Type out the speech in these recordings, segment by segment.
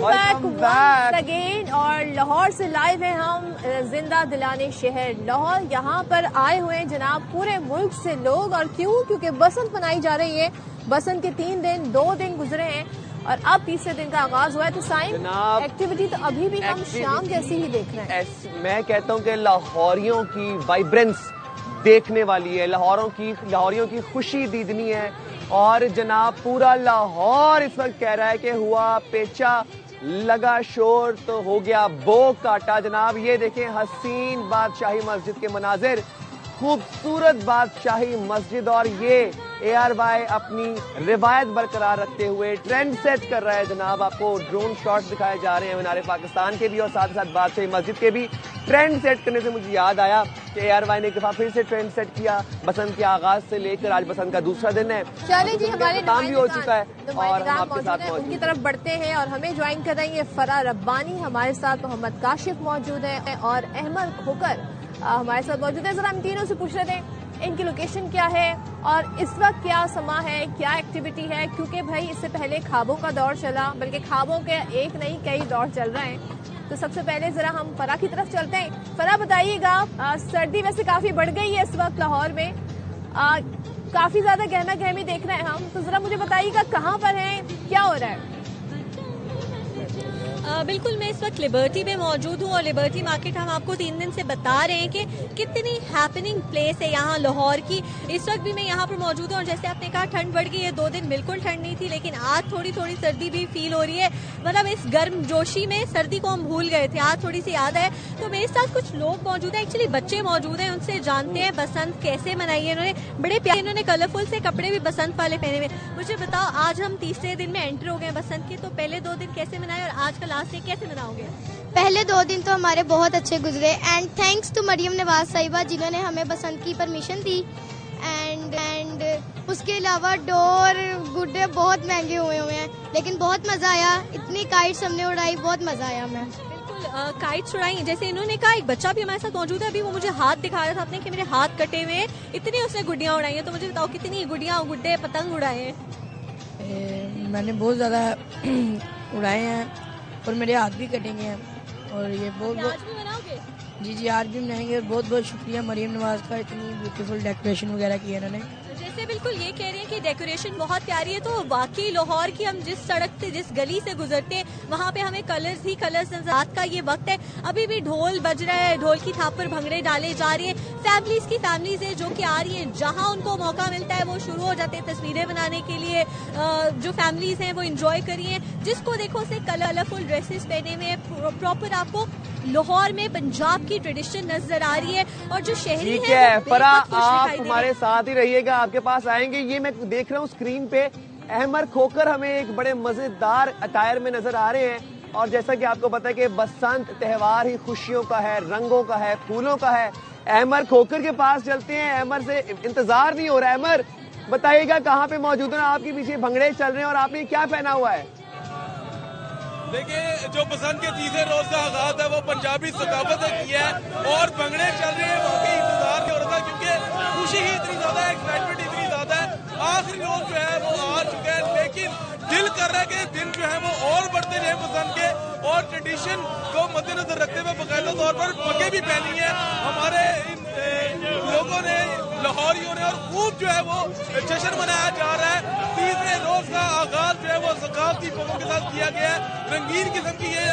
Welcome back once again. और लाहौर से live है हम, जिंदा दिलाने शहर लाहौर। यहाँ पर आए हुए हैं जनाब पूरे मुल्क से लोग। और क्यों? क्योंकि बसंत मनाई जा रही है। बसंत के 3 दिन 2 दिन गुजरे हैं और अब तीसरे दिन का आगाज हुआ है। तो साइन एक्टिविटी तो अभी भी हम शाम जैसी ही देख रहे हैं। मैं कहता हूँ कि लाहौरियों की वाइब्रेंस देखने वाली है, लाहौरियों की खुशी दीदनी है। और जनाब पूरा लाहौर इस वक्त कह रहा है कि हुआ पेचा लगा शोर तो हो गया बो काटा। जनाब ये देखें हसीन बादशाही मस्जिद के मनाजिर, खूबसूरत बादशाही मस्जिद। और ये ARY अपनी रिवायत बरकरार रखते हुए ट्रेंड सेट कर रहा है। जनाब आपको ड्रोन शॉट्स दिखाए जा रहे हैं मीनार पाकिस्तान के भी और साथ ही साथ बादशाही मस्जिद के भी। ट्रेंड सेट करने से मुझे याद आया कि ARY ने एक दफा फिर से ट्रेंड सेट किया। बसंत के आगाज से लेकर आज बसंत का दूसरा दिन है। चलिए जी, हमारे काम भी हो चुका है और हम आपके साथ मौजूद उनकी तरफ बढ़ते हैं और हमें ज्वाइन कर रही है फरा रब्बानी। हमारे साथ मोहम्मद काशिफ मौजूद है और अहमद खोकर हमारे साथ मौजूद है। जरा हम तीनों से पूछ रहे थे इनकी लोकेशन क्या है और इस वक्त क्या समा है, क्या एक्टिविटी है। क्योंकि भाई इससे पहले ख्वाबों का दौर चला, बल्कि ख्वाबों के एक नहीं कई दौर चल रहे हैं। तो सबसे पहले जरा हम फरा की तरफ चलते हैं। फरा बताइएगा, सर्दी वैसे काफी बढ़ गई है इस वक्त लाहौर में, काफी ज्यादा गहमा गहमी देख रहे हैं हम। तो जरा मुझे बताइएगा कहाँ पर हैं, क्या हो रहा है? बिल्कुल, मैं इस वक्त लिबर्टी में मौजूद हूँ और लिबर्टी मार्केट हम आपको 3 दिन से बता रहे हैं कि कितनी हैपनिंग प्लेस है यहाँ लाहौर की। इस वक्त भी मैं यहाँ पर मौजूद हूँ और जैसे आपने कहा ठंड बढ़ गई है। 2 दिन बिल्कुल ठंड नहीं थी, लेकिन आज थोड़ी थोड़ी सर्दी भी फील हो रही है। मतलब इस गर्म जोशी में सर्दी को हम भूल गए थे, आज थोड़ी सी याद है। तो मेरे साथ कुछ लोग मौजूद हैं, एक्चुअली बच्चे मौजूद हैं, उनसे जानते हैं बसंत कैसे मनाई है इन्होंने। बड़े प्यारे इन्होंने कलरफुल से कपड़े भी बसंत वाले पहने हुए। मुझे बताओ, आज हम तीसरे दिन में एंटर हो गए बसंत के, तो पहले 2 दिन कैसे मनाए और आज का लास्ट डे कैसे मनाओगे? पहले 2 दिन तो हमारे बहुत अच्छे गुजरे and thanks to Maryam Nawaz साहिबा जिन्होंने हमें बसंत की परमिशन दी। एंड उसके अलावा डोर गुड्डे बहुत महंगे हुए हैं, लेकिन बहुत मजा आया। इतनी काइट्स हमने उड़ाई, बहुत मजा आया हमें। बिल्कुल, काइट्स उड़ाई। जैसे इन्होंने कहा, एक बच्चा भी हमारे साथ मौजूद है, अभी वो मुझे हाथ दिखा रहा था अपने कि मेरे हाथ कटे हुए हैं। इतनी उसने गुड्डियां उड़ाई हैं। तो मुझे बताओ कितनी गुड्डियां गुड्डे पतंग उड़ाए हैं? मैंने बहुत ज्यादा उड़ाए हैं और मेरे हाथ भी कटेंगे हैं। और ये बहुत आज भी मनाओगे? जी आज भी मनाएंगे। और बहुत बहुत शुक्रिया मरियम नवाज का, इतनी ब्यूटीफुल डेकोरेशन वगैरह की है इन्होंने। जैसे बिल्कुल ये कह रहे हैं कि डेकोरेशन बहुत प्यारी है। तो वाकई लाहौर की हम जिस सड़क से, जिस गली से गुजरते हैं, वहाँ पे हमें कलर्स ही कलर्स नजर। रात का ये वक्त है, अभी भी ढोल बज रहा है, ढोल की थाप पर भंगड़े डाले जा रहे हैं। फैमिलीज है जो कि आ रही हैं, जहाँ उनको मौका मिलता है वो शुरू हो जाते हैं तस्वीरें बनाने के लिए। जो फैमिलीज हैं वो इंजॉय कर रही हैं, जिसको देखो से कलरफुल ड्रेसेस पहने में प्रॉपर आपको लाहौर में पंजाब की ट्रेडिशन नजर आ रही है। और जो शहरी है फरा, आप हमारे साथ ही रहिएगा, आपके पास आएंगे। ये मैं देख रहा हूँ स्क्रीन पे अहमद खोकर हमें एक बड़े मजेदार अटायर में नजर आ रहे हैं। और जैसा कि आपको पता है कि बसंत त्योहार ही खुशियों का है, रंगों का है, फूलों का है। अहमद खोकर के पास चलते हैं। अहमद से इंतजार नहीं हो रहा है। अहमद बताइएगा कहाँ पे मौजूद है? आपके पीछे भंगड़े चल रहे हैं और आपने क्या पहना हुआ है? देखिए, जो बसंत के तीसरे रोज का आगाज है वो पंजाबी सकाफत से किया है और भंगड़े चल रहे हैं। वाकई इंतजार नहीं हो रहा था, क्योंकि खुशी ही इतनी ज्यादा है, एक्साइटमेंट इतनी ज्यादा है। आखिरी रोज जो है वो आ चुका है, लेकिन दिल कर रहा है कि दिन जो है वो और बढ़ते रहे बसंत के। और ट्रेडिशन को मद्देनजर रखते हुए बाकायदा तौर पर पगे भी पहनी है हमारे लोगों ने, लाहौरियों ने। और खूब जो है वो जश्न मनाया जा रहा है। तीसरे रोज का आगाज जो है वो सकाफती पगों के साथ किया गया है। रंगीन किस्म की ये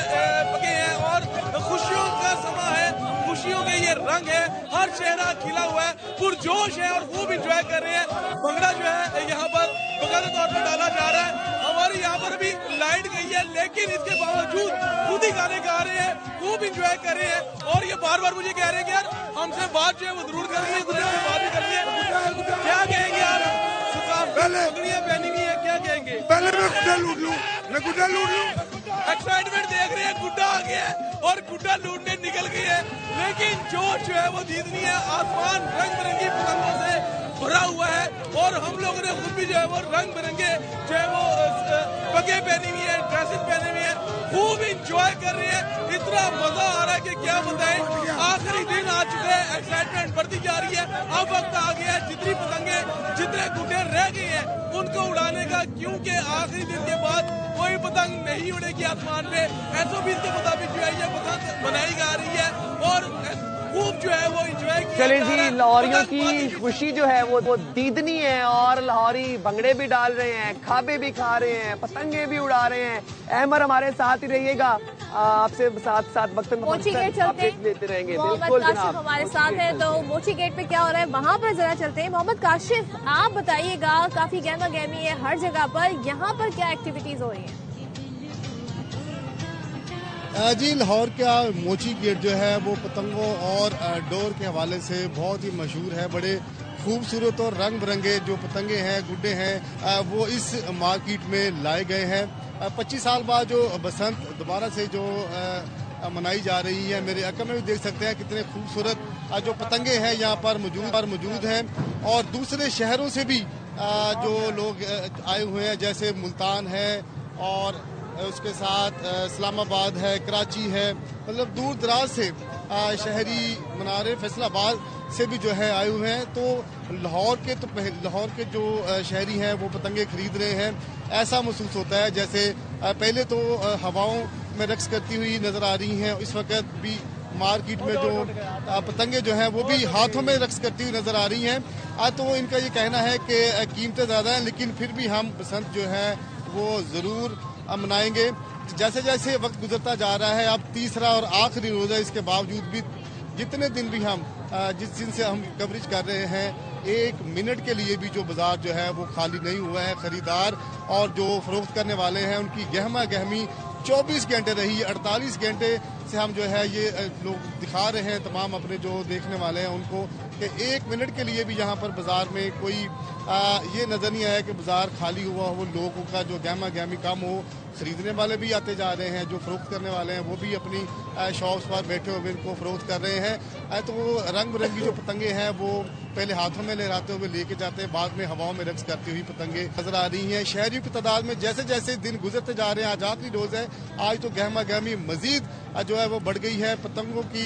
पगे हैं और खुशियों का समा है, खुशियों के ये रंग है। हर चेहरा खिला हुआ है, पुरजोश है और खूब इंजॉय कर रहे हैं। भंगड़ा जो है यहाँ पर बाकायदा तौर पर डाला जा रहा है। हमारे यहाँ पर भी लाइट गई है, लेकिन इसके बावजूद खुद ही गाने गा रहे हैं, खूब इंजॉय कर रहे हैं। और ये बार बार मुझे कह रहे हैं कि यार हमसे बात जो है वो जरूर करेंगे, बात भी करेंगे। क्या कहेंगे आप? पगड़ियां पहनी हुई है, क्या कहेंगे? पहले मैं गुड्डा लूट लूं, मैं गुड्डा लूट लूं। एक्साइटमेंट देख रहे हैं, गुड्डा आ गया है और गुड्डा लूटने निकल गई है। लेकिन जोश जो है वो जीतनी है। आसमान रंग बिरंगी पतंगों से भरा हुआ है और हम लोगों ने खुद भी जो है वो रंग बिरंगे जो है वो पगे पहनी हुई है, ड्रेसेस पहनी हुई है, खूब इंजॉय कर रही है। इतना मजा आ रहा है कि क्या बताएं। आखिरी दिन आ चुके हैं, एक्साइटमेंट बढ़ती जा रही है। अब वक्त आ गया है, जितनी पतंगे, जितने गुड्डे रह गए हैं उनको उड़ाने का, क्योंकि आखिरी दिन के बाद कोई पतंग नहीं उड़ेगी आसमान में। SOPs के मुताबिक जो है ये पतंग बनाई जा रही है और खूब जो है वो एंजॉय किया। चलिए जी, लाहौरियों की खुशी जो है वो दीदनी है और लाहौरी भंगड़े भी डाल रहे हैं, खाबे भी खा रहे हैं, पतंगे भी उड़ा रहे हैं। अहमर हमारे साथ ही रहिएगा, आपसे साथ वक्त में मोची गेट चलते देते रहेंगे। मोहम्मद काशिफ हमारे साथ है, तो मोची गेट पे क्या हो रहा है वहाँ पर जरा चलते हैं। मोहम्मद काशिफ, आप बताइएगा, काफी गहमा गहमी है हर जगह पर, यहाँ पर क्या एक्टिविटीज हो रही है? जी, लाहौर का मोची गेट जो है वो पतंगों और डोर के हवाले से बहुत ही मशहूर है। बड़े खूबसूरत और रंग बिरंगे जो पतंगे हैं, गुड्डे हैं, वो इस मार्केट में लाए गए हैं। 25 साल बाद जो बसंत दोबारा से जो मनाई जा रही है, मेरे अकल में भी देख सकते हैं कितने खूबसूरत जो पतंगे हैं यहाँ पर मौजूद हैं। और दूसरे शहरों से भी जो लोग आए हुए हैं, जैसे मुल्तान है और उसके साथ इस्लामाबाद है, कराची है, मतलब दूर दराज से शहरी मनारे फैसलाबाद से भी जो है आए हुए हैं। तो लाहौर के जो शहरी हैं वो पतंगे खरीद रहे हैं। ऐसा महसूस होता है जैसे पहले तो हवाओं में रक्स करती हुई नजर आ रही हैं, इस वक्त भी मार्केट में जो पतंगे जो हैं वो भी हाथों में रक्स करती हुई नजर आ रही हैं। तो इनका ये कहना है कि कीमतें ज़्यादा हैं, लेकिन फिर भी हम बसंत जो है वो ज़रूर मनाएंगे। जैसे जैसे वक्त गुजरता जा रहा है, अब तीसरा और आखिरी रोज़ा, इसके बावजूद भी जितने दिन भी हम जिस दिन से हम कवरेज कर रहे हैं, 1 मिनट के लिए भी जो बाजार जो है वो खाली नहीं हुआ है। खरीदार और जो फरोख्त करने वाले हैं उनकी गहमा गहमी 24 घंटे रही। 48 घंटे से हम जो है ये लोग दिखा रहे हैं तमाम अपने जो देखने वाले हैं उनको कि 1 मिनट के लिए भी यहाँ पर बाजार में कोई ये नज़र नहीं आया कि बाजार खाली हुआ हो, लोगों का जो गहमा गहमी कम हो। खरीदने वाले भी आते जा रहे हैं, जो फरोख्त करने वाले हैं वो भी अपनी शॉप्स पर बैठे हुए इनको फरोख्त कर रहे हैं। तो रंग बिरंगी जो पतंगे हैं वो पहले हाथों में लहराते हुए लेके जाते हैं, बाद में हवाओं में रक्स करती हुई पतंगे नजर आ रही हैं। शहरियों की तादाद में जैसे जैसे दिन गुजरते जा रहे हैं, आज आखिरी रोज है, आज तो गहमा गहमी मजीद जो है वो बढ़ गई है। पतंगों की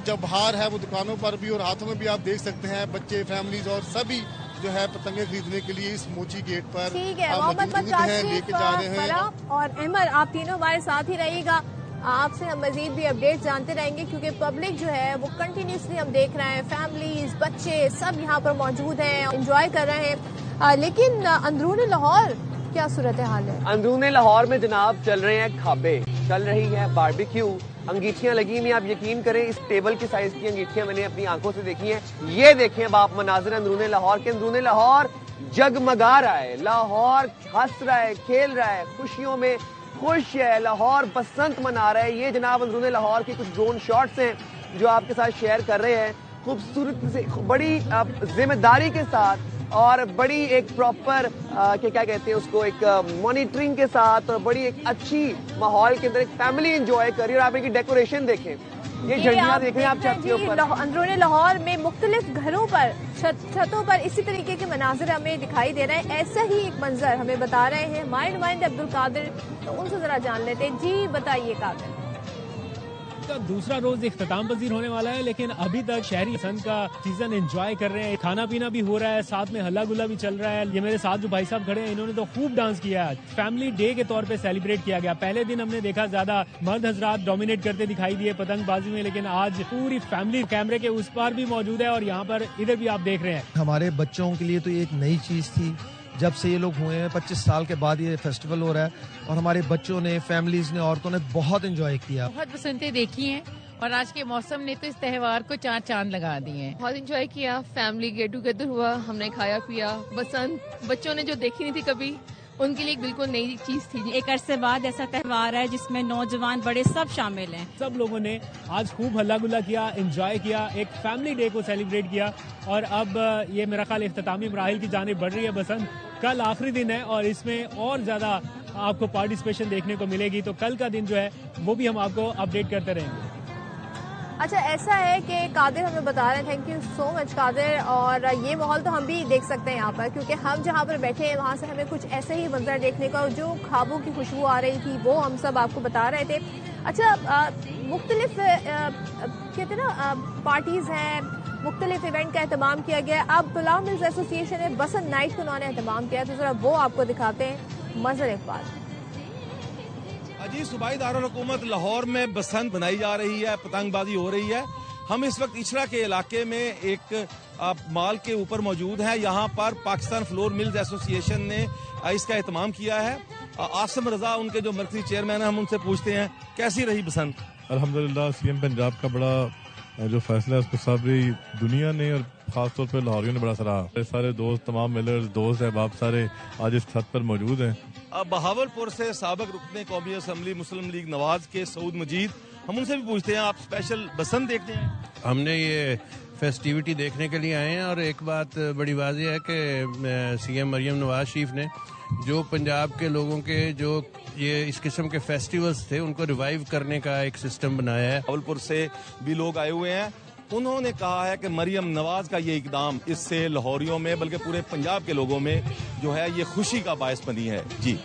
जब बहार है वो दुकानों पर भी और हाथों में भी आप देख सकते हैं। बच्चे, फैमिलीज और सभी जो है पतंगे खरीदने के लिए इस मोची गेट पर मौजूद हैं, लेके जा रहे हैं। और अहमद, आप तीनों हमारे साथ ही रहिएगा, आपसे हम मजीद भी अपडेट जानते रहेंगे, क्योंकि पब्लिक जो है वो कंटिन्यूसली हम देख रहे हैं, फैमिलीज, बच्चे सब यहाँ पर मौजूद हैं, एंजॉय कर रहे हैं। लेकिन अंदरूनी लाहौर क्या सूरत हाल है? अंदरूनी लाहौर में जनाब चल रहे हैं खाबे, चल रही है बारबेक्यू, अंगीठियां लगी हुई। आप यकीन करें, इस टेबल की साइज की अंगीठियां मैंने अपनी आंखों से देखी हैं। ये देखें बाप मनाजिर अंदरूनी लाहौर के। अंदरूनी लाहौर जगमगा रहा है, लाहौर हंस रहा है, खेल रहा है, खुशियों में खुश है, लाहौर बसंत मना रहा है। ये जनाब अंदरूनी लाहौर की कुछ ड्रोन शॉट्स हैं जो आपके साथ शेयर कर रहे हैं, खूबसूरत से, बड़ी जिम्मेदारी के साथ और बड़ी एक प्रॉपर क्या कहते हैं उसको, एक मॉनिटरिंग के साथ और बड़ी एक अच्छी माहौल के अंदर एक फैमिली एंजॉय कर रही है। और आप इनकी डेकोरेशन देखें, ये झंडियां देख रहे हैं आप छत के ऊपर। अंदरूनी लाहौर में मुख्तलिफ घरों पर, छतों पर इसी तरीके के मनाजिर हमें दिखाई दे रहे हैं। ऐसा ही एक मंजर हमें बता रहे हैं हमारे नुमाइंदे अब्दुल कादिर, तो उनसे जरा जान लेते हैं। जी बताइए कादिर। का दूसरा रोज इख्तिताम पजीर होने वाला है, लेकिन अभी तक शहरी बसंत का सीजन एंजॉय कर रहे हैं। खाना पीना भी हो रहा है, साथ में हल्ला गुल्ला भी चल रहा है। ये मेरे साथ जो भाई साहब खड़े हैं, इन्होंने तो खूब डांस किया है। फैमिली डे के तौर पे सेलिब्रेट किया गया। पहले दिन हमने देखा ज्यादा मर्द हजरात डोमिनेट करते दिखाई दिए पतंगबाजी में, लेकिन आज पूरी फैमिली कैमरे के उस पार भी मौजूद है और यहाँ पर इधर भी आप देख रहे हैं। हमारे बच्चों के लिए तो ये एक नई चीज थी, जब से ये लोग हुए हैं 25 साल के बाद ये फेस्टिवल हो रहा है और हमारे बच्चों ने, फैमिलीज ने, औरतों ने बहुत एंजॉय किया। बहुत बसंतें देखी हैं और आज के मौसम ने तो इस त्यौहार को 4 चांद लगा दिए हैं। बहुत एंजॉय किया, फैमिली गेट टुगेदर हुआ, हमने खाया पिया। बसंत बच्चों ने जो देखी नहीं थी कभी, उनके लिए बिल्कुल नई चीज थी। एक अरसे बाद ऐसा त्यौहार है जिसमें नौजवान बड़े सब शामिल हैं। सब लोगों ने आज खूब हल्ला गुल्ला किया, एंजॉय किया, एक फैमिली डे को सेलिब्रेट किया। और अब ये मेरा ख्याल इख्तितामी मराहिल की जानिब बढ़ रही है बसंत। कल आखिरी दिन है और इसमें और ज्यादा आपको पार्टिसिपेशन देखने को मिलेगी, तो कल का दिन जो है वो भी हम आपको अपडेट करते रहेंगे। अच्छा, ऐसा है कि कादिर हमें बता रहे हैं, thank you so much Qadir. और ये माहौल तो हम भी देख सकते हैं यहाँ पर, क्योंकि हम जहाँ पर बैठे हैं वहाँ से हमें कुछ ऐसे ही मंजर देखने को, जो खाबों की खुशबू आ रही थी वो हम सब आपको बता रहे थे। अच्छा, मुख्तलिफ कहते ना पार्टीज हैं, मुख्तलिफ इवेंट का एहतमाम किया गया। अब पुलाव मिल्स एसोसिएशन ने बसंत नाइट को उन्होंने एहतमाम किया, तो जरा वो आपको दिखाते हैं मज़र इकबाल। जी, सूबाई दारुल हुकूमत लाहौर में बसंत मनाई जा रही है, पतंगबाजी हो रही है। हम इस वक्त इशरा के इलाके में एक माल के ऊपर मौजूद हैं। यहाँ पर पाकिस्तान फ्लोर मिल्स एसोसिएशन ने इसका एहतमाम किया है। आसिम रजा उनके जो मरकजी चेयरमैन हैं, हम उनसे पूछते हैं कैसी रही बसंत। अल्हम्दुलिल्लाह, सीएम पंजाब का बड़ा जो फैसला है उसको सारी दुनिया ने और खासतौर पर लाहौरियों ने बड़ा सराहा। सारे दोस्त, तमाम मिलर्स, दोस्त अहबाब सारे आज इस छत पर मौजूद हैं। बहावलपुर से साबिक रुकने कौमी असम्बली मुस्लिम लीग नवाज के सऊद मजीद, हम उनसे भी पूछते हैं आप स्पेशल बसंत देखते हैं? हमने ये फेस्टिविटी देखने के लिए आए हैं और एक बात बड़ी वाज़ेह है कि सीएम मरियम नवाज शरीफ ने जो पंजाब के लोगों के जो ये इस किस्म के फेस्टिवल्स थे उनको रिवाइव करने का एक सिस्टम बनाया है। बहावलपुर से भी लोग आए हुए हैं। उन्होंने कहा है कि मरियम नवाज का ये इकदाम इससे लाहौरियों में बल्कि पूरे पंजाब के लोगों में जो है ये खुशी का बायस बनी है। जी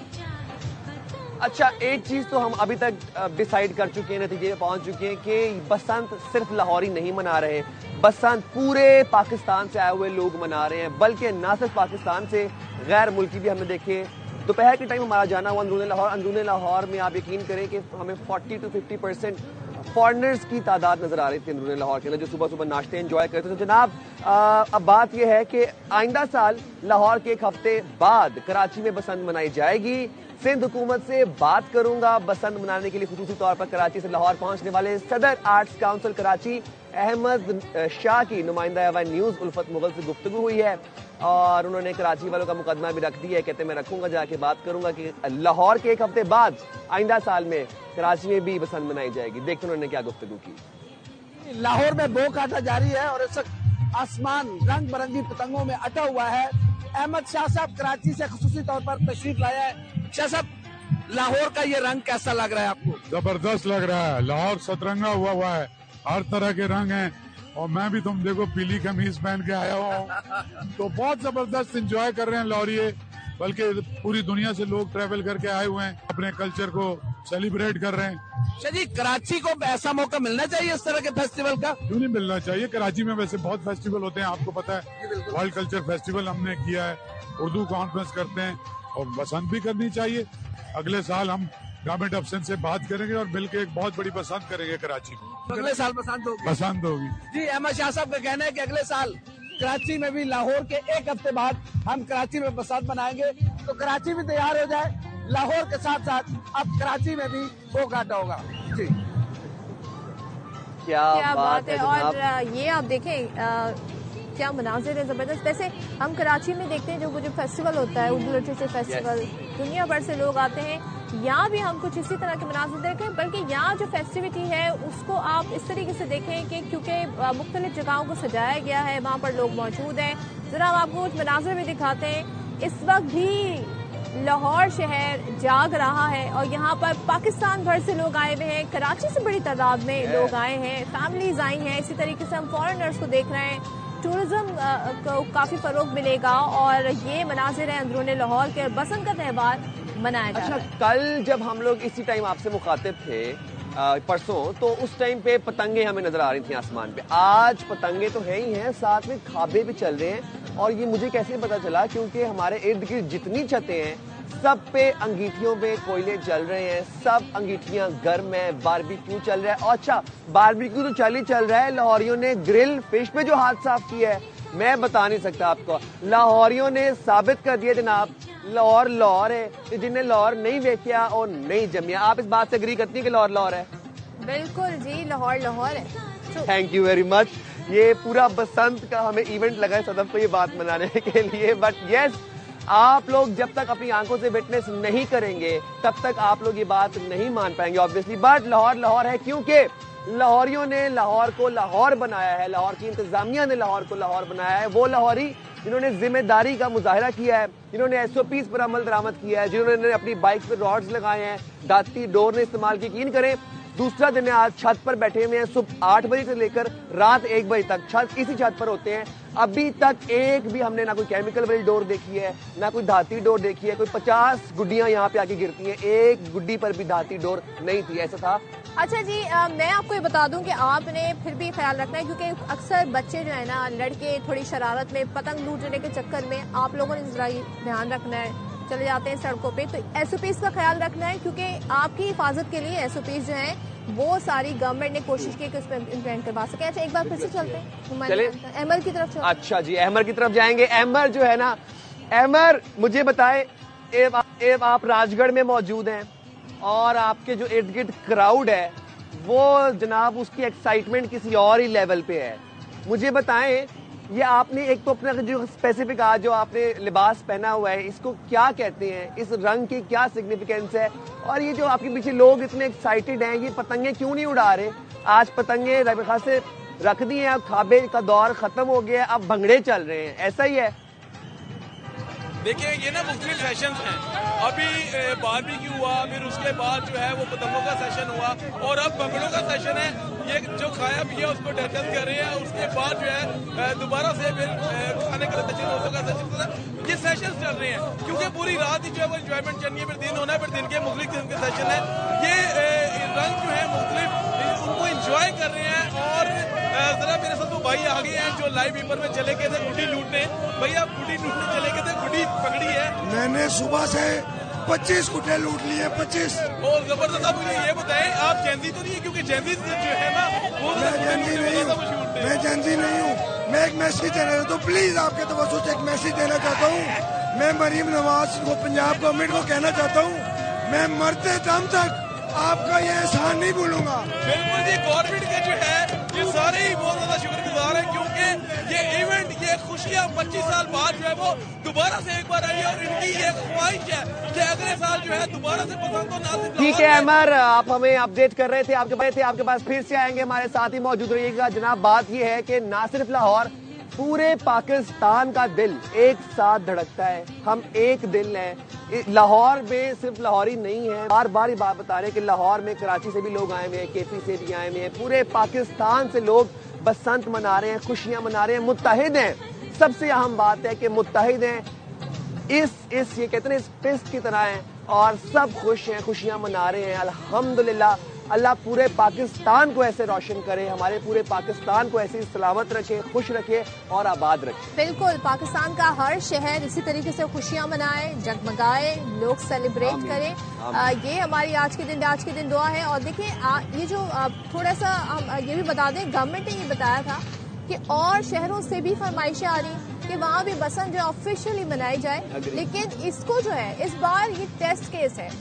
अच्छा, एक चीज तो हम अभी तक डिसाइड कर चुके हैं, नतीजे में पहुंच चुके हैं कि बसंत सिर्फ लाहौरी नहीं मना रहे, बसंत पूरे पाकिस्तान से आए हुए लोग मना रहे हैं, बल्कि ना सिर्फ पाकिस्तान से गैर मुल्की भी हमने देखे। दोपहर के टाइम हमारा जाना हुआ अंदरूनी लाहौर में आप यकीन करें कि हमें 40 to 50% फॉरेनर्स की तादाद नजर आ रही थी अंदरूनी लाहौर के अंदर, जो सुबह सुबह नाश्ते एंजॉय करते थे। तो जनाब, अब बात यह है कि आइंदा साल लाहौर के एक हफ्ते बाद कराची में बसंत मनाई जाएगी। सिंध हुकूमत से बात करूंगा बसंत मनाने के लिए खुसूसी तौर पर कराची से लाहौर पहुंचने वाले सदर आर्ट्स काउंसिल कराची अहमद शाह की नुमाइंदा एवन न्यूज उल्फत मुगल से गुफ्तगू हुई है और उन्होंने कराची वालों का मुकदमा भी रख दिया है। कहते मैं रखूंगा, जाके बात करूंगा कि लाहौर के एक हफ्ते बाद आइंदा साल में कराची में भी बसंत मनाई जाएगी। देखते उन्होंने क्या गुफ्तगू की। लाहौर में बो काटा जारी है और इस वक्त आसमान रंग बिरंगी पतंगों में अटा हुआ है। अहमद शाह साहब कराची से खुसूसी तौर पर तशरीफ लाया है। शाह साहब, लाहौर का ये रंग कैसा लग रहा है आपको? जबरदस्त लग रहा है। लाहौर सतरंगा हुआ है, हर तरह के रंग हैं और मैं भी तुम देखो पीली कमीज पहन के आया हूँ, तो बहुत जबरदस्त एंजॉय कर रहे हैं लाहौरिये। बल्कि पूरी दुनिया से लोग ट्रैवल करके आए हुए हैं, अपने कल्चर को सेलिब्रेट कर रहे हैं। शाह जी, कराची को ऐसा मौका मिलना चाहिए इस तरह के फेस्टिवल का? क्यों नहीं मिलना चाहिए। कराची में वैसे बहुत फेस्टिवल होते हैं, आपको पता है। वर्ल्ड कल्चर फेस्टिवल हमने किया है, उर्दू कॉन्फ्रेंस करते हैं और बसंत भी करनी चाहिए। अगले साल हम गवर्नमेंट अफसर से बात करेंगे और मिलकर एक बहुत बड़ी बसंत करेंगे कराची में। अगले साल बसंत होगी। जी, अहमद शाह साहब का कहना है कि अगले साल कराची में भी लाहौर के एक हफ्ते बाद हम कराची में बसंत मनाएंगे, तो कराची भी तैयार हो जाए। लाहौर के साथ साथ अब कराची में भी वो काटा होगा। जी, क्या बात है। और ये आप देखें क्या मनाजिर है जबरदस्त। वैसे हम कराची में देखते हैं जो फेस्टिवल होता है, उर्दू लिटरेचर फेस्टिवल, दुनिया भर से लोग आते हैं। यहाँ भी हम कुछ इसी तरह के मनाजिर देखें, बल्कि यहाँ जो फेस्टिविटी है उसको आप इस तरीके से देखें कि क्योंकि मुख्तलिफ जगहों को सजाया गया है, वहाँ पर लोग मौजूद हैं। जरा हम आपको कुछ मनाजिर भी दिखाते हैं। इस वक्त भी लाहौर शहर जाग रहा है और यहाँ पर पाकिस्तान भर से लोग आए हुए हैं, कराची से बड़ी तादाद में लोग आए हैं, फैमिलीज आई हैं। इसी तरीके से हम फॉरेनर्स को देख रहे हैं। टूरिज्म को काफी फरोग मिलेगा और ये मनाजिर है अंदरूनी लाहौर के। बसंत का त्यौहार मनाया जा रहा है। कल जब हम लोग इसी टाइम आपसे मुखातिब थे परसों, तो उस टाइम पे पतंगे हमें नजर आ रही थी आसमान पे। आज पतंगे तो है ही हैं, साथ में खाबे भी चल रहे हैं। और ये मुझे कैसे पता चला, क्योंकि हमारे इर्द गिर्द जितनी छतें हैं सब पे अंगीठियों पे कोयले जल रहे हैं, सब अंगीठियां गर्म है, बारबेक्यू चल रहा है। अच्छा, बारबेक्यू तो चल ही चल रहा है, लाहौरियों ने ग्रिल फिश पे जो हाथ साफ किया है मैं बता नहीं सकता आपको। लाहौरियों ने साबित कर दिया जनाब, लाहौर लाहौर है। जिन्हें लाहौर नहीं देखा और नहीं जमिया। आप इस बात से एग्री करती है कि लाहौर लाहौर है? बिल्कुल जी, लाहौर लाहौर है। Thank you very much. ये पूरा बसंत का हमें इवेंट लगा है सदफ को ये बात मनाने के लिए। बट यस, आप लोग जब तक अपनी आंखों से विटनेस नहीं करेंगे तब तक आप लोग ये बात नहीं मान पाएंगे ऑब्वियसली। बट लाहौर लाहौर है क्योंकि लाहौरियों ने लाहौर को लाहौर बनाया है, लाहौर की इंतजामिया ने लाहौर को लाहौर बनाया है। वो लाहौरी जिन्होंने जिम्मेदारी का मुजाहरा किया है, जिन्होंने SOPs पर अमल दरामद किया है, जिन्होंने अपनी बाइक पर रॉड्स लगाए हैं, दाती डोर ने इस्तेमाल की। यकीन करें दूसरा दिन आज छत पर बैठे हुए हैं, सुबह 8 बजे से लेकर रात 1 बजे तक छत इसी छत पर होते हैं। अभी तक एक भी हमने ना कोई केमिकल वाली डोर देखी है, ना कोई धाती डोर देखी है। कोई 50 गुड्डियां यहाँ पे आके गिरती हैं, एक गुड्डी पर भी धाती डोर नहीं थी, ऐसा था। अच्छा जी, मैं आपको ये बता दूं कि आपने फिर भी ख्याल रखना है, क्योंकि अक्सर बच्चे जो है ना, लड़के थोड़ी शरारत में पतंग लूटने के चक्कर में आप लोगों ने जरा ध्यान रखना है, चले जाते हैं सड़कों पे, तो SOPs का ख्याल रखना है, क्योंकि आपकी हिफाजत के लिए SOPs जो हैं वो सारी गवर्नमेंट ने कोशिश की कि उस पर इम्प्लीमेंट करवा सके। अच्छा, एक बार फिर से चलते हैं, चले अहमर की तरफ चलते। अच्छा जी, अहमर की तरफ जाएंगे। अहमर जो है ना, अहमर मुझे बताएं, आप राजगढ़ में मौजूद हैं और आपके जो इर्द गिर्द क्राउड है वो जनाब उसकी एक्साइटमेंट किसी और ही लेवल पे है। मुझे बताएं, ये आपने एक तो अपना जो स्पेसिफिक आज जो आपने लिबास पहना हुआ है, इसको क्या कहते हैं, इस रंग की क्या सिग्निफिकेंस है, और ये जो आपके पीछे लोग इतने एक्साइटेड हैं, ये पतंगे क्यों नहीं उड़ा रहे? आज पतंगे खास से रख दी हैं, अब खाबे का दौर खत्म हो गया, अब भंगड़े चल रहे हैं, ऐसा ही है? देखिए, ये ना मुख्तलिफ सेशंस हैं। अभी बारबेक्यू हुआ, फिर उसके बाद जो है वो पतंगों का सेशन हुआ, और अब भंगड़ों का सेशन है। ये जो खाया पिया उसको डिस्कस कर रहे हैं, उसके बाद जो है दोबारा से फिर खाने का सेशन का सेशन, ये सेशन चल रहे हैं, क्योंकि पूरी रात ही जो है वो इंजॉयमेंट चलनी है, फिर दिन होना है, फिर दिन के मुख्तलिफ किस्म के सेशन है। ये रंग जो है मुख्तलिफ उनको इंजॉय कर रहे हैं। और जरा मेरे साथ वो भाई आ गए हैं जो लाइव वीपर में चले गए थे गुड्डी लूटने। भैया, गुड्डी लूटने चले गए थे, गुड्डी पकड़ी है? मैंने सुबह से 25 गुड्डे लूट लिए, 25। और जबरदस्त। आप मुझे ये बताएं, आप जेंजी तो नहीं है? क्योंकि जेंजी जो है ना वो मैं जेंजी नहीं हूँ, मैं एक मैसेज देना चाहता हूँ, प्लीज आपके तवज्जो से एक मैसेज देना चाहता हूँ। मैं मरीम नवाज को, पंजाब गवर्नमेंट को कहना चाहता हूँ, मैं मरते दम तक आपका ये एहसान नहीं भूलूंगा। बिल्कुल जी, गवर्नमेंट के जो है ये सारे ही बहुत ज्यादा शुक्रगुजार हैं, क्योंकि ये इवेंट, ये खुशियां 25 साल बाद जो है वो दोबारा से एक बार आई है, और इनकी ये ख्वाहिश है कि अगले साल जो है दोबारा से पसंद तो ना। ठीक है अमर, आप हमें अपडेट कर रहे थे, आपके पास फिर से आएंगे, हमारे साथ ही मौजूद रहिएगा। जनाब, बात ये है कि ना सिर्फ लाहौर, पूरे पाकिस्तान का दिल एक साथ धड़कता है, हम एक दिल हैं। लाहौर में सिर्फ लाहौरी नहीं है, बार बार ये बात बता रहे हैं कि लाहौर में कराची से भी लोग आए हुए हैं, KP से भी आए हुए हैं, पूरे पाकिस्तान से लोग बसंत मना रहे हैं, खुशियां मना रहे हैं, मुत्तहिद हैं। सबसे अहम बात है कि मुत्तहिद हैं, इस ये कहते हैं इस फिस्ट की तरह हैं, और सब खुश हैं, खुशियां मना रहे हैं। अल्हम्दुलिल्लाह, अल्लाह पूरे पाकिस्तान को ऐसे रोशन करे, हमारे पूरे पाकिस्तान को ऐसी सलामत रखे, खुश रखे और आबाद रखे। बिल्कुल, पाकिस्तान का हर शहर इसी तरीके से खुशियां मनाए, जगमगाए, लोग सेलिब्रेट करें। ये हमारी आज के दिन दुआ है। और देखिए, ये जो थोड़ा सा हम ये भी बता दें, गवर्नमेंट ने ये बताया था कि और शहरों से भी फरमाइशें आ रही कि वहाँ भी बसंत जो ऑफिशियली मनाई जाए, लेकिन इसको जो है इस बार ये टेस्ट केस है,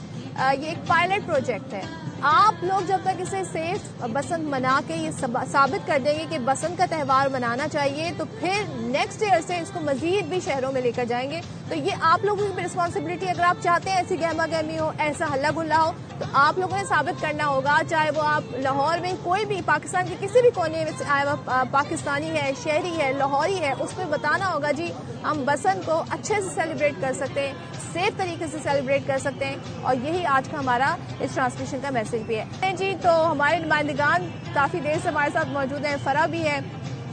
ये एक पायलट प्रोजेक्ट है। आप लोग जब तक इसे सेफ बसंत मना के ये साबित कर देंगे कि बसंत का त्यौहार मनाना चाहिए, तो फिर नेक्स्ट ईयर से इसको मजीद भी शहरों में लेकर जाएंगे। तो ये आप लोगों की रिस्पॉन्सिबिलिटी, अगर आप चाहते हैं ऐसी गहमा गहमी हो, ऐसा हल्ला गुल्ला हो, तो आप लोगों ने साबित करना होगा, चाहे वो आप लाहौर में कोई भी पाकिस्तान के किसी भी कोने में आया हुआ पाकिस्तानी है, शहरी है, लाहौरी है, उसमें बताना होगा जी हम बसंत को अच्छे से सेलिब्रेट कर सकते हैं, सेफ तरीके से सेलिब्रेट कर सकते हैं। और यही आज का हमारा इस ट्रांसमिशन का मैसेज भी है जी। तो हमारे नुमाइंदगान काफी देर से हमारे साथ मौजूद हैं, फरा भी है,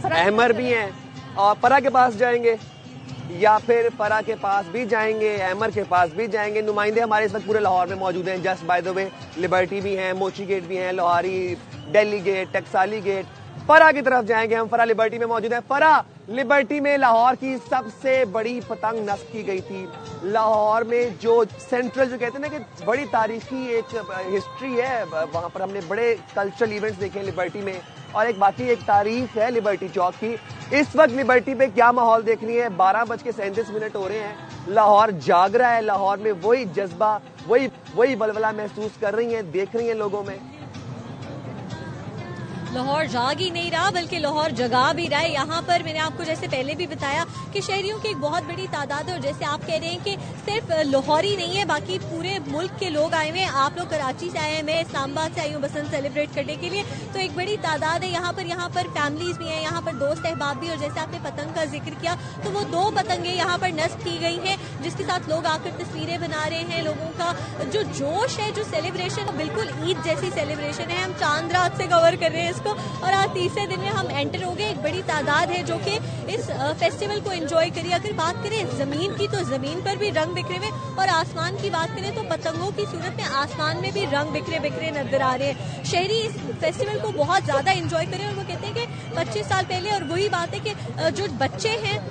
अहमर भी हैं, और फरा के पास जाएंगे या फिर फरा के पास भी जाएंगे, अहमर के पास भी जाएंगे। नुमाइंदे हमारे इस वक्त पूरे लाहौर में मौजूद हैं। Just by the way, liberty भी हैं, मोची गेट भी हैं, लोहारी, दिल्ली गेट, टकसाली गेट। फरा की तरफ जाएंगे हम, फरा लिबर्टी में मौजूद है। फरा, लिबर्टी में लाहौर की सबसे बड़ी पतंग नस्ब की गई थी। लाहौर में जो सेंट्रल, जो कहते हैं ना कि बड़ी तारीखी एक हिस्ट्री है, वहां पर हमने बड़े कल्चरल इवेंट्स देखे हैं लिबर्टी में, और एक बाकी एक तारीख है लिबर्टी चौक की। इस वक्त लिबर्टी पे क्या माहौल देखनी है, 12:37 हो रहे हैं, लाहौर जाग रहा है, लाहौर में वही जज्बा, वही बलबला महसूस कर रही हैं, देख रही हैं लोगों में। लाहौर जाग ही नहीं रहा बल्कि लाहौर जगा भी रहा है। यहाँ पर मैंने आपको जैसे पहले भी बताया कि शहरियों की एक बहुत बड़ी तादाद है, और जैसे आप कह रहे हैं कि सिर्फ लाहौरी नहीं है, बाकी पूरे मुल्क के लोग आए हुए हैं। आप लोग कराची से आए हैं, मैं इस्लामाबाद से आई हूँ बसंत सेलिब्रेट करने के लिए, तो एक बड़ी तादाद है यहाँ पर फैमिलीज भी हैं, यहाँ पर दोस्त अहबाब भी। और जैसे आपने पतंग का जिक्र किया, तो वो 2 पतंगे यहाँ पर नस्ब की गई हैं जिसके साथ लोग आकर तस्वीरें बना रहे हैं। लोगों का जो जोश है, जो सेलिब्रेशन, बिल्कुल ईद जैसी सेलिब्रेशन है। हम चांद रात से कवर कर रहे हैं इसको और आज तीसरे दिन में हम एंटर हो गए। एक बड़ी तादाद है जो कि इस फेस्टिवल को एंजॉय करिए। अगर बात करें जमीन की, तो जमीन पर भी रंग बिखरे हुए, और आसमान की बात करें तो पतंगों की सूरत में आसमान में भी रंग बिखरे बिखरे नजर आ रहे हैं। शहरी इस फेस्टिवल को बहुत ज्यादा एंजॉय करें, और वो कहते हैं कि 25 साल पहले, और वही बात है कि जो बच्चे हैं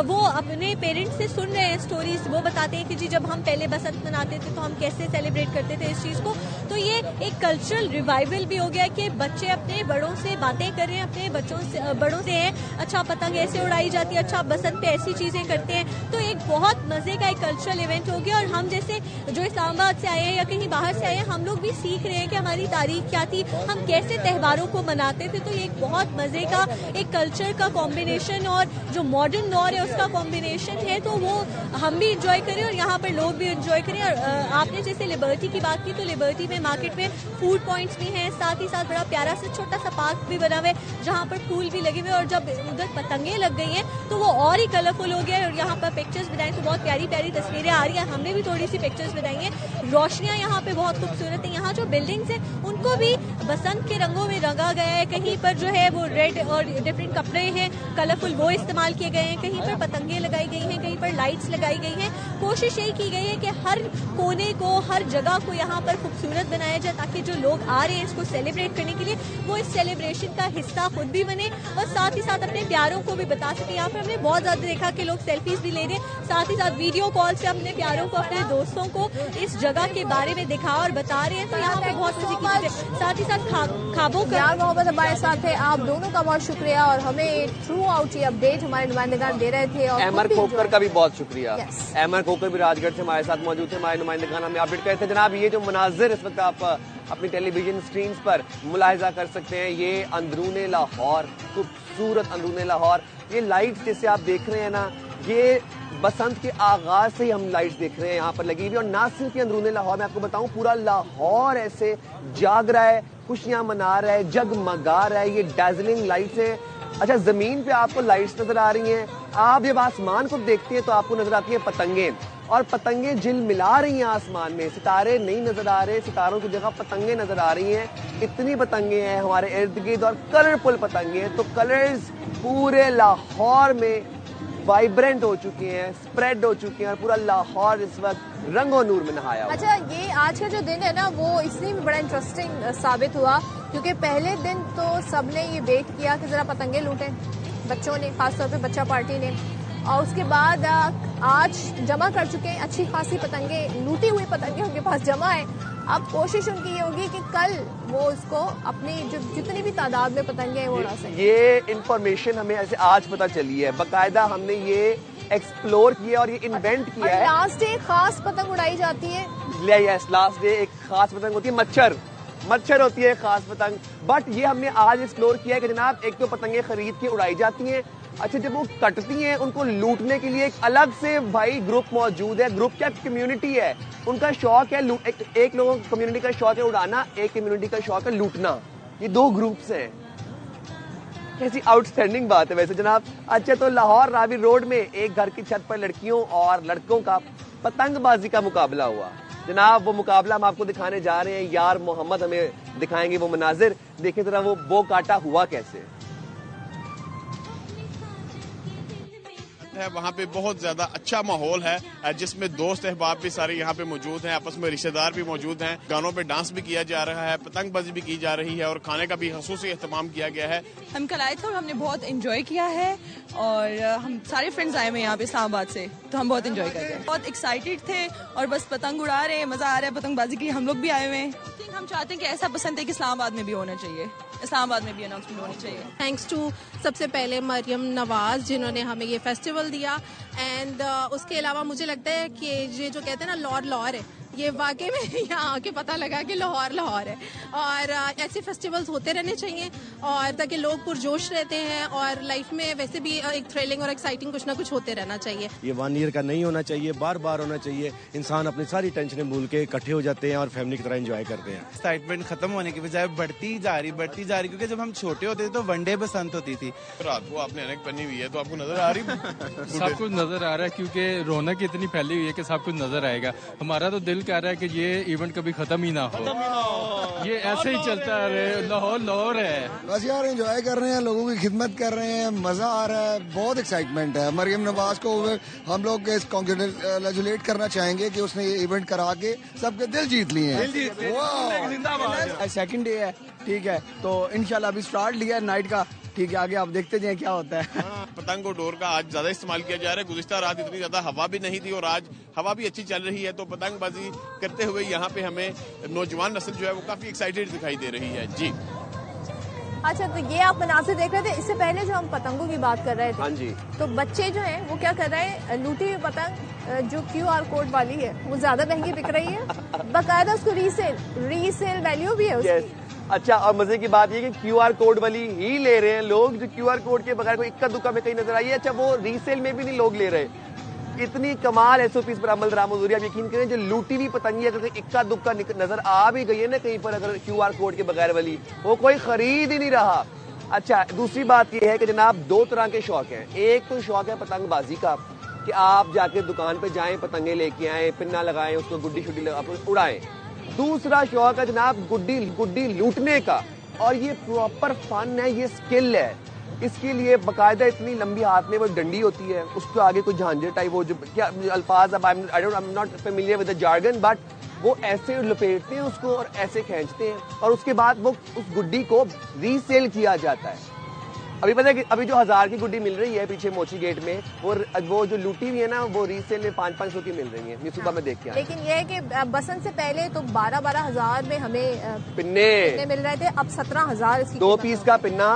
वो अपने पेरेंट्स से सुन रहे हैं स्टोरीज। वो बताते हैं कि जी जब हम पहले बसंत मनाते थे तो हम कैसे सेलिब्रेट करते थे इस चीज को। तो ये एक कल्चरल रिवाइवल भी हो गया कि बच्चे अपने बड़ों से बातें कर रहे हैं, अपने बड़ों से हैं, अच्छा पतंग ऐसे उड़ाई जाती है, अच्छा बसंत पे ऐसी चीजें करते हैं। तो एक बहुत मजे का एक कल्चरल इवेंट हो गया। और हम जैसे जो इस्लामाबाद से आए हैं या कहीं बाहर से आए हैं, हम लोग भी सीख रहे हैं कि हमारी तारीख क्या थी, हम कैसे त्योहारों को मनाते थे। तो ये एक बहुत मजे का एक कल्चर का कॉम्बिनेशन और जो मॉडर्न दौर है उसका कॉम्बिनेशन है। तो वो हम भी इंजॉय करें और यहाँ पर लोग भी इंजॉय करें। और आपने जैसे लिबर्टी की बात की, तो लिबर्टी में मार्केट में फूड पॉइंट्स भी हैं, साथ ही साथ बड़ा प्यारा सा छोटा सा पार्क भी बना हुआ है जहाँ पर फूल भी लगे हुए हैं। और जब उधर पतंगे लग गई हैं तो वो और ही कलरफुल हो गया है। और यहाँ पर पिक्चर्स बनाए तो बहुत प्यारी प्यारी तस्वीरें आ रही हैं। हमने भी थोड़ी सी पिक्चर्स बनाई हैं। रोशनियाँ यहाँ पे बहुत खूबसूरत है। यहाँ जो बिल्डिंग्स हैं उनको भी बसंत के रंगों में रंगा गया है। कहीं पर जो है वो रेड और डिफरेंट कपड़े हैं कलरफुल, वो इस्तेमाल किए गए हैं। कहीं पर पतंगे लगाई गई हैं, कहीं पर लाइट्स लगाई गई हैं। कोशिश यही की गई है कि हर कोने को, हर जगह को यहाँ पर खूबसूरत बनाया जाए, ताकि जो लोग आ रहे हैं इसको सेलिब्रेट करने के लिए वो इस सेलिब्रेशन का हिस्सा खुद भी बने और साथ ही साथ अपने प्यारों को भी बता सके। यहाँ पर हमने बहुत ज्यादा देखा कि लोग सेल्फीज भी ले रहे हैं, साथ ही साथ वीडियो कॉल से अपने प्यारों को, अपने दोस्तों को इस जगह के बारे में दिखा और बता रहे हैं। तो यहाँ पे बहुत मजे की चीजें, साथ ही साथ खाबों का मोहम्मद हमारे साथ है। आप दोनों का बहुत शुक्रिया और हमें थ्रू आउट ये अपडेट हमारे नुमाइंदगान दे रहे थे। और अहमद खोकर का भी बहुत शुक्रिया। अहमद खोकर भी राजगढ़ से हमारे साथ मौजूद थे, हमारे नुमाइंदगान हमें अपडेट करते थे। जनाब, ये जो मनाजिर इस वक्त आप अपनी टेलीविजन स्क्रीन पर मुलाहिजा कर सकते हैं, ये अंदरूने लाहौर, खूबसूरत अंदरूने लाहौर। ये लाइट्स जैसे आप देख रहे हैं ना, ये बसंत के आगाज से ही हम लाइट्स देख रहे हैं यहाँ पर लगी हुई। और ना सिर्फ ये अंदरूने लाहौर, मैं आपको बताऊं पूरा लाहौर ऐसे जाग रहा है, खुशियां मना रहा है, जगमगा रहा है। ये डैजलिंग लाइट्स है। अच्छा, जमीन पे आपको लाइट्स नजर आ रही हैं। आप जब आसमान को देखते हैं तो आपको नजर आती है पतंगे, और पतंगे झिलमिला रही हैं आसमान में। सितारे नहीं नजर आ रहे, सितारों की जगह पतंगे नजर आ रही हैं। इतनी पतंगे हैं हमारे इर्द गिर्द और कलरफुल पतंगे हैं। तो कलर्स पूरे लाहौर में वाइब्रेंट हो चुके हैं, स्प्रेड हो चुके हैं और पूरा लाहौर इस वक्त रंगो नूर में नहाया हुआ। अच्छा, ये आज का जो दिन है ना वो इसलिए भी बड़ा इंटरेस्टिंग साबित हुआ क्योंकि पहले दिन तो सबने ये वेट किया कि जरा पतंगे लूटें, बच्चों ने, खासतौर पे बच्चा पार्टी ने, और उसके बाद आज जमा कर चुके हैं अच्छी खासी पतंगे, लूटी हुई पतंगे उनके पास जमा है। अब कोशिश उनकी ये होगी कि कल वो उसको अपनी जितनी भी तादाद में पतंगे वो उड़ा सकें। ये इंफॉर्मेशन हमें ऐसे आज पता चली है, बाकायदा हमने ये एक्सप्लोर किया और ये इन्वेंट किया है। लास्ट डे खास पतंग उड़ाई जाती है। यस, लास्ट डे एक खास पतंग होती है, मच्छर होती है खास पतंग। बट ये हमने आज एक्सप्लोर किया है कि जनाब एक तो पतंगे खरीद के उड़ाई जाती हैं। अच्छा, जब वो कटती हैं उनको लूटने के लिए एक अलग से भाई ग्रुप मौजूद है। ग्रुप क्या, कम्युनिटी है, उनका शौक है एक लोगों कम्युनिटी का शौक है उड़ाना, एक कम्युनिटी का शौक है लूटना। ये दो ग्रुप्स हैं। कैसी आउटस्टैंडिंग बात है वैसे जनाब। अच्छा, तो लाहौर रावी रोड में एक घर की छत पर लड़कियों और लड़कों का पतंगबाजी का मुकाबला हुआ। जनाब, वो मुकाबला हम आपको दिखाने जा रहे हैं। यार मोहम्मद हमें दिखाएंगे वो मनाजिर। देखें जरा वो बो काटा हुआ कैसे है। वहाँ पे बहुत ज्यादा अच्छा माहौल है जिसमें दोस्त अहबाब भी सारे यहाँ पे मौजूद हैं, आपस में रिश्तेदार भी मौजूद हैं। गानों पे डांस भी किया जा रहा है, पतंगबाजी भी की जा रही है और खाने का भी खसूसी एहतमाम किया गया है। हम कल आए थे और हमने बहुत एंजॉय किया है और हम सारे फ्रेंड्स आए हुए यहाँ पे इस्लामाबाद से, तो हम बहुत एंजॉय कर रहे हैं, बहुत एक्साइटेड थे और बस पतंग उड़ा रहे हैं, मजा आ रहा है पतंगबाजी के लिए। हम लोग भी आए हुए हैं। हम चाहते हैं कि ऐसा पसंद है कि इस्लामाबाद में भी होना चाहिए, इस्लामाबाद में भी अनाउंसमेंट होनी चाहिए। थैंक्स टू सबसे पहले मरियम नवाज जिन्होंने हमें ये फेस्टिवल दिया एंड उसके अलावा मुझे लगता है कि ये जो कहते हैं ना लाहौर है, ये वाकई में यहाँ आके पता लगा कि लाहौर है और ऐसे फेस्टिवल्स होते रहने चाहिए और ताकि लोग पुरजोश रहते हैं और लाइफ में वैसे भी एक थ्रिलिंग और एक्साइटिंग कुछ ना कुछ होते रहना चाहिए। ये 1 ईयर का नहीं होना चाहिए, बार बार होना चाहिए। इंसान अपनी सारी टेंशनें भूल के इकट्ठे हो जाते हैं और फैमिली की तरह एंजॉय करते हैं। एक्साइटमेंट खत्म होने की बजाय बढ़ती जा रही क्योंकि जब हम छोटे होते थे तो वनडे बसंत होती थी। रात को आपने अनेक पहनी हुई है तो आपको नजर आ रही सब कुछ नजर आ रहा है क्योंकि रौनक इतनी फैली हुई है कि सब कुछ नजर आएगा। हमारा तो दिल कह रहा है कि ये इवेंट कभी खत्म ही ना हो, ये ऐसे ही चलता रहे। लाहौर है बस यार, एंजॉय कर रहे हैं, लोगों की खिदमत कर रहे हैं, मजा आ रहा है, बहुत एक्साइटमेंट है। मरियम नवाज को हम लोग कांग्रेचुलेट करना चाहेंगे कि उसने ये इवेंट करा के सबके दिल जीत लिए हैं। सेकंड डे है, ठीक है, तो इंशाल्लाह अभी स्टार्ट लिया है नाइट का, ठीक है, आगे आप देखते जाएं क्या होता है। पतंग और डोर का आज ज्यादा इस्तेमाल किया जा रहा है। गुज़िश्ता रात इतनी ज्यादा हवा भी नहीं थी और आज हवा भी अच्छी चल रही है, तो पतंगबाजी करते हुए यहाँ पे हमें नौजवान नस्ल जो है वो काफी एक्साइटेड दिखाई दे रही है। जी अच्छा, तो ये आप मनासिर देख रहे थे। इससे पहले जो हम पतंगों की बात कर रहे थे, हाँ जी, तो बच्चे जो हैं वो क्या कर रहे हैं, लूटी हुई पतंग जो QR कोड वाली है वो ज्यादा महंगी बिक रही है, बाकायदा उसको रीसेल वैल्यू भी है उसकी। अच्छा, और मजे की बात ये कि QR कोड वाली ही ले रहे हैं लोग, जो QR कोड के बगैर कोई इक्का दुक्का में कहीं नजर आई है। अच्छा, वो रीसेल में भी नहीं लोग ले रहे। इतनी कमाल SOPs पर अमल दरामद हो रही है। आप यकीन करें, जो लूटी हुई पतंगी अगर इक्का दुक्का नजर आ भी गई है ना कहीं पर, अगर QR कोड के बगैर वाली, वो कोई खरीद ही नहीं रहा। अच्छा, दूसरी बात ये है कि जनाब 2 तरह के शौक हैं। एक तो शौक है पतंगबाजी का, कि आप जाके दुकान पे जाएं, पतंगे लेके आए, पिन्ना लगाएं, उसको गुड्डी शुड्डी उड़ाएं। दूसरा शौक है जनाब गुड्डी लूटने का, और ये प्रॉपर फन है, ये स्किल है। इसके लिए बाकायदा इतनी लंबी हाथ में वो डंडी होती है, उसके आगे कोई झांझर टाइप, वो जो क्या अल्फाज, अब I am not familiar with the jargon, but वो ऐसे लपेटते हैं उसको और ऐसे खींचते हैं, और उसके बाद वो उस गुड्डी को रीसेल किया जाता है। अभी पता है कि अभी जो 1000 की गुड्डी मिल रही है पीछे मोची गेट में, वो जो लूटी हुई है ना, वो रीसेल में 500-500 की मिल रही है। ये सुबह में देख के आया। लेकिन ये है कि बसंत से पहले तो 12-12 हजार में हमें पिन्ने मिल रहे थे, अब 17,000 इसकी 2 पीस का पिन्ना।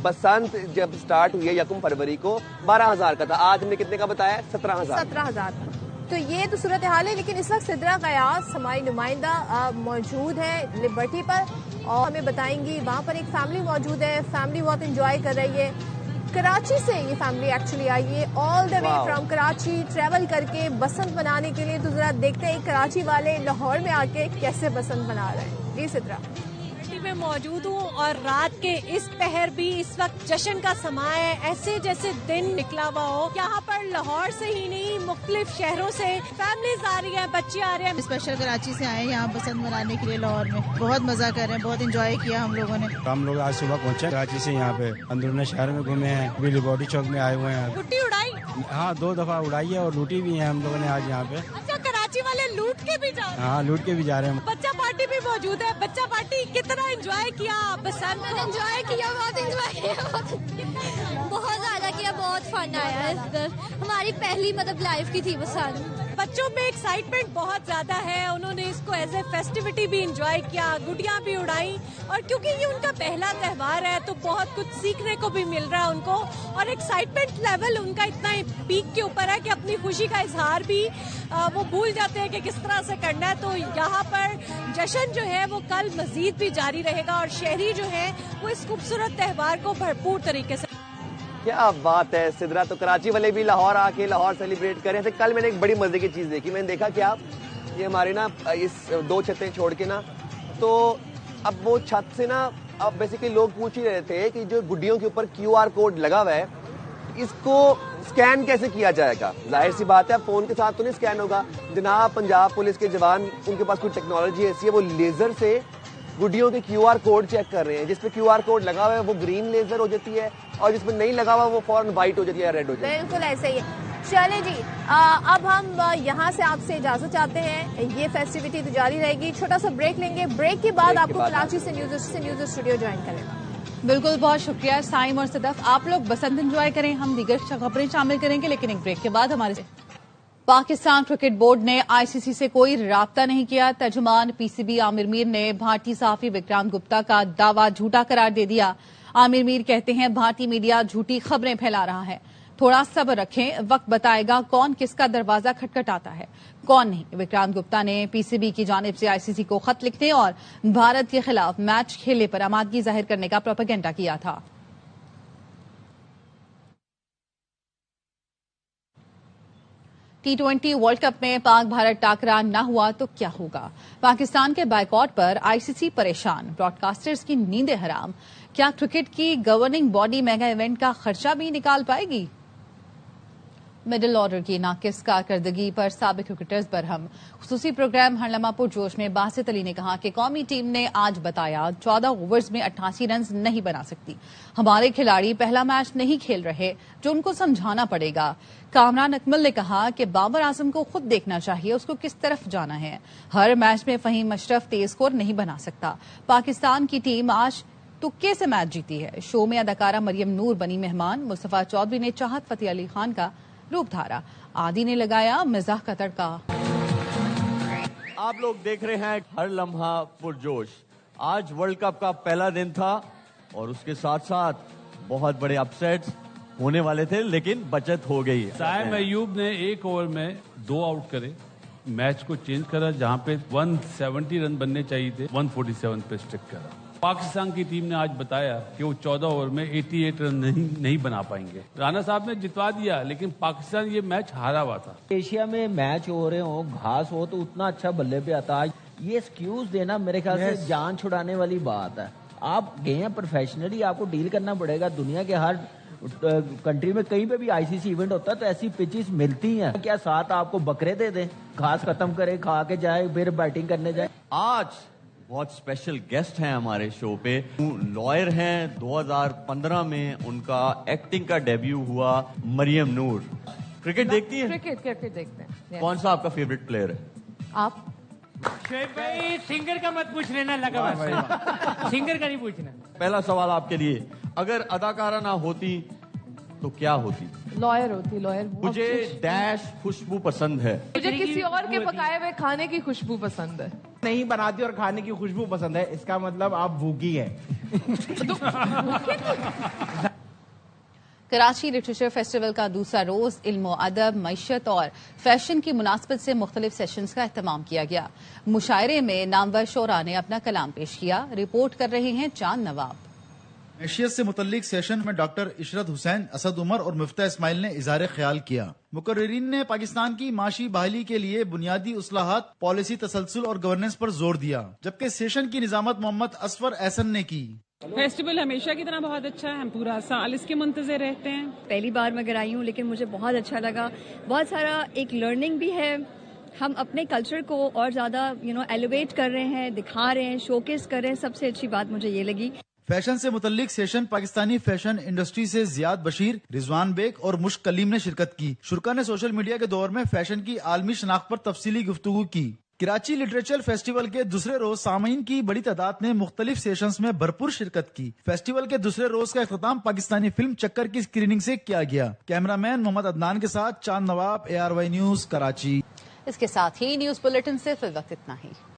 बसंत जब स्टार्ट हुई है 1 फरवरी को 12,000 का था, आज हमने कितने का बताया? 17,000। तो ये तो सूरत हाल है। लेकिन इस वक्त सिद्रा गयास हमारी नुमाइंदा मौजूद है लिबर्टी पर, और हमें बताएंगी वहाँ पर एक फैमिली मौजूद है। फैमिली बहुत एंजॉय कर रही है। कराची से ये फैमिली एक्चुअली आई है, all the way from Karachi travel करके बसंत मनाने के लिए। तो जरा देखते हैं कराची वाले लाहौर में आके कैसे बसंत मना रहे हैं। जी सिद्रा में मौजूद हूँ और रात के इस पहर भी इस वक्त जश्न का समा है, ऐसे जैसे दिन निकला हुआ हो। यहाँ पर लाहौर से ही नहीं, मुख्तलिफ शहरों से फैमिलीज आ रही हैं, बच्चे आ रहे हैं। स्पेशल कराची से आए यहाँ बसंत मनाने के लिए लाहौर में। बहुत मजा कर रहे हैं, बहुत एंजॉय किया हम लोगों ने। हम लोग आज सुबह पहुँचे कराची से यहाँ पे, अंदरूनी शहर में घूमे हैं, अभी लिबर्टी चौक में आए हुए हैं। गुड्डी उड़ाई? हाँ, 2 दफा उड़ाई है और लूटी भी है हम लोगों ने आज यहाँ पे। अच्छा, कराची वाले लूट के भी जा रहे हैं? हाँ, लूट के भी जा रहे हैं। बच्चा पार्टी भी मौजूद है। बच्चा पार्टी कितना एंजॉय किया? बसंत एंजॉय किया, बहुत एंजॉय किया, बहुत ज्यादा किया, बहुत फन आया इधर। हमारी पहली लाइफ की थी बसंत। बच्चों में एक्साइटमेंट बहुत ज्यादा है, उन्होंने इसको एज ए फेस्टिविटी भी एंजॉय किया, गुड़ियां भी उड़ाई, और क्योंकि ये उनका पहला त्यौहार है तो बहुत कुछ सीखने को भी मिल रहा है उनको, और एक्साइटमेंट लेवल उनका इतना पीक के ऊपर है कि अपनी खुशी का इजहार भी वो भूल जाते हैं कि किस तरह से करना है। तो यहाँ पर जश्न जो है वो कल मजीद भी जारी रहेगा, और शहरी जो है वो इस खूबसूरत त्यौहार को भरपूर तरीके से। क्या बात है सिद्रा, तो कराची वाले भी लाहौर आके लाहौर सेलिब्रेट कर रहे थे। कल मैंने एक बड़ी मजे की चीज देखी। मैंने देखा क्या, ये हमारे ना इस 2 छतें छोड़ के ना, तो अब वो छत से ना, अब बेसिकली लोग पूछ ही रहे थे कि जो गुड्डियों के ऊपर QR कोड लगा हुआ है, इसको स्कैन कैसे किया जाएगा। जाहिर सी बात है, फोन के साथ तो नहीं स्कैन होगा। जनाब पंजाब पुलिस के जवान, उनके पास कोई टेक्नोलॉजी ऐसी है, वो लेजर से गुड्डियों के QR कोड चेक कर रहे हैं। जिसपे QR कोड लगा हुआ है वो ग्रीन लेजर हो जाती है, और जिसमें नहीं लगा हुआ वो फौरन व्हाइट हो जाती है या रेड हो जाती है। बिल्कुल ऐसे ही है। चले जी, अब हम यहाँ से आपसे इजाजत चाहते हैं। ये फेस्टिविटी तो जारी रहेगी, छोटा सा ब्रेक लेंगे। ब्रेक के बाद आपको कराची से न्यूज स्टूडियो ज्वाइन करेगा। बिल्कुल, बहुत शुक्रिया साइम और सदफ। आप लोग बसंत एंजॉय करें, हम दीगर खबरें शामिल करेंगे, लेकिन एक ब्रेक के बाद। हमारे पाकिस्तान क्रिकेट बोर्ड ने ICC से कोई राब्ता नहीं किया। तर्जुमान PCB आमिर मीर ने भारतीय सहाफी विक्रांत गुप्ता का दावा झूठा करार दे दिया। आमिर मीर कहते हैं भारतीय मीडिया झूठी खबरें फैला रहा है। थोड़ा सब्र रखें, वक्त बताएगा कौन किसका दरवाजा खटखटाता है, कौन नहीं। विक्रांत गुप्ता ने पीसीबी की जानिब से आईसीसी को खत लिखने और भारत के खिलाफ मैच खेलने पर आमादगी जाहिर करने का प्रोपेगेंडा किया था। T20 वर्ल्ड कप में पाक भारत टाकरा न हुआ तो क्या होगा? पाकिस्तान के बायकॉट पर आईसीसी परेशान, ब्रॉडकास्टर्स की नींदें हराम। क्या क्रिकेट की गवर्निंग बॉडी मेगा इवेंट का खर्चा भी निकाल पाएगी? मिडिल ऑर्डर की नाकिस कारकर्दगी पर साबिक क्रिकेटर्स बरहम। खुसूसी प्रोग्राम हर लम्हा पुरजोश में बासित अली ने कहा कि कौमी टीम ने आज बताया 14 ओवर्स में 88 रन नहीं बना सकती। हमारे खिलाड़ी पहला मैच नहीं खेल रहे, जो उनको समझाना पड़ेगा। कामरान अकमल ने कहा कि बाबर आजम को खुद देखना चाहिए उसको किस तरफ जाना है। हर मैच में फहीम अशरफ तेज स्कोर नहीं बना सकता। पाकिस्तान की टीम आज तुक्के से मैच जीती है। शो में अदाकारा मरियम नूर बनी मेहमान। मुस्तफा चौधरी ने चाहत फतेह अली खान का रूप धारा। आदि ने लगाया मिजाह का तड़का। आप लोग देख रहे हैं हर लम्हा पुरजोश। आज वर्ल्ड कप का पहला दिन था और उसके साथ साथ बहुत बड़े अपसेट्स होने वाले थे, लेकिन बचत हो गई। साइम अयूब ने एक ओवर में 2 आउट करे, मैच को चेंज करा। जहां पे 170 रन बनने चाहिए थे 147 पे स्टिक करा। पाकिस्तान की टीम ने आज बताया कि वो 14 ओवर में 88 रन नहीं बना पाएंगे। राणा साहब ने जितवा दिया, लेकिन पाकिस्तान ये मैच हारा हुआ था। एशिया में मैच हो रहे हो, घास हो तो उतना अच्छा बल्ले पे आता। ये एक्सक्यूज देना मेरे ख्याल से जान छुड़ाने वाली बात है। आप गए हैं प्रोफेशनली, आपको डील करना पड़ेगा। दुनिया के हर कंट्री में कहीं पे भी आईसीसी इवेंट होता है तो ऐसी पिचेस मिलती हैं। क्या साथ आपको बकरे दे दें, घास खत्म करे, खा के जाए, फिर बैटिंग करने जाए। आज बहुत स्पेशल गेस्ट हैं हमारे शो पे। लॉयर हैं, 2015 में उनका एक्टिंग का डेब्यू हुआ। मरियम नूर क्रिकेट देखती हैं? क्रिकेट देखते हैं। कौन सा आपका फेवरेट प्लेयर है? आप शेख भाई सिंगर का मत पूछ लेना, लगा सिंगर का नहीं पूछना। पहला सवाल आपके लिए, अगर अदाकारा ना होती तो क्या होती? लॉयर होती। लॉयर। मुझे डैश खुशबू पसंद है। मुझे किसी और के पकाए हुए खाने की खुशबू पसंद है। नहीं बनाती और खाने की खुशबू पसंद है, इसका मतलब आप भूखी है। कराची लिटरेचर फेस्टिवल का दूसरा रोज इल्म अदब, मईशत और फैशन की मुनासबत से मुख्तलिफ सेशंस का एहतमाम किया गया। मुशायरे में नामवर शोरा ने अपना कलाम पेश किया। रिपोर्ट कर रहे हैं चांद नवाब। मैशियत से मुतल्लिक सेशन में डॉक्टर इशरत हुसैन, असद उमर और मुफ्ता इस्माइल ने इज़हार ख्याल किया। मुकर्रिरीन ने पाकिस्तान की माशी बहाली के लिए बुनियादी उसलाहत, पॉलिसी तसलसल और गवर्नेंस पर जोर दिया, जबकि सेशन की निजामत मोहम्मद असफर एहसन ने की। फेस्टिवल हमेशा की तरह बहुत अच्छा है, हम पूरा साल इसके मुंतज़िर रहते हैं। पहली बार मैं आई हूँ, लेकिन मुझे बहुत अच्छा लगा। बहुत सारा एक लर्निंग भी है। हम अपने कल्चर को और ज्यादा एलिवेट कर रहे हैं, दिखा रहे हैं, शोकेस कर रहे हैं। सबसे अच्छी बात मुझे ये लगी। फैशन से मुतल्लिक सेशन पाकिस्तानी फैशन इंडस्ट्री से जियाद बशीर, रिजवान बेग और मुश्क कलीम ने शिरकत की। शुरका ने सोशल मीडिया के दौर में फैशन की आलमी शनाख्त पर तफसीली गुफ्तगू की। कराची लिटरेचर फेस्टिवल के दूसरे रोज सामीन की बड़ी तादाद ने मुख्तलिफ सेशंस में भरपूर शिरकत की। फेस्टिवल के दूसरे रोज का इख्तिताम पाकिस्तानी फिल्म चक्कर की स्क्रीनिंग से किया गया। कैमरामैन मोहम्मद अदनान के साथ चांद नवाब, ARY न्यूज, कराची। इसके साथ ही न्यूज बुलेटिन से फिल वक्त इतना ही।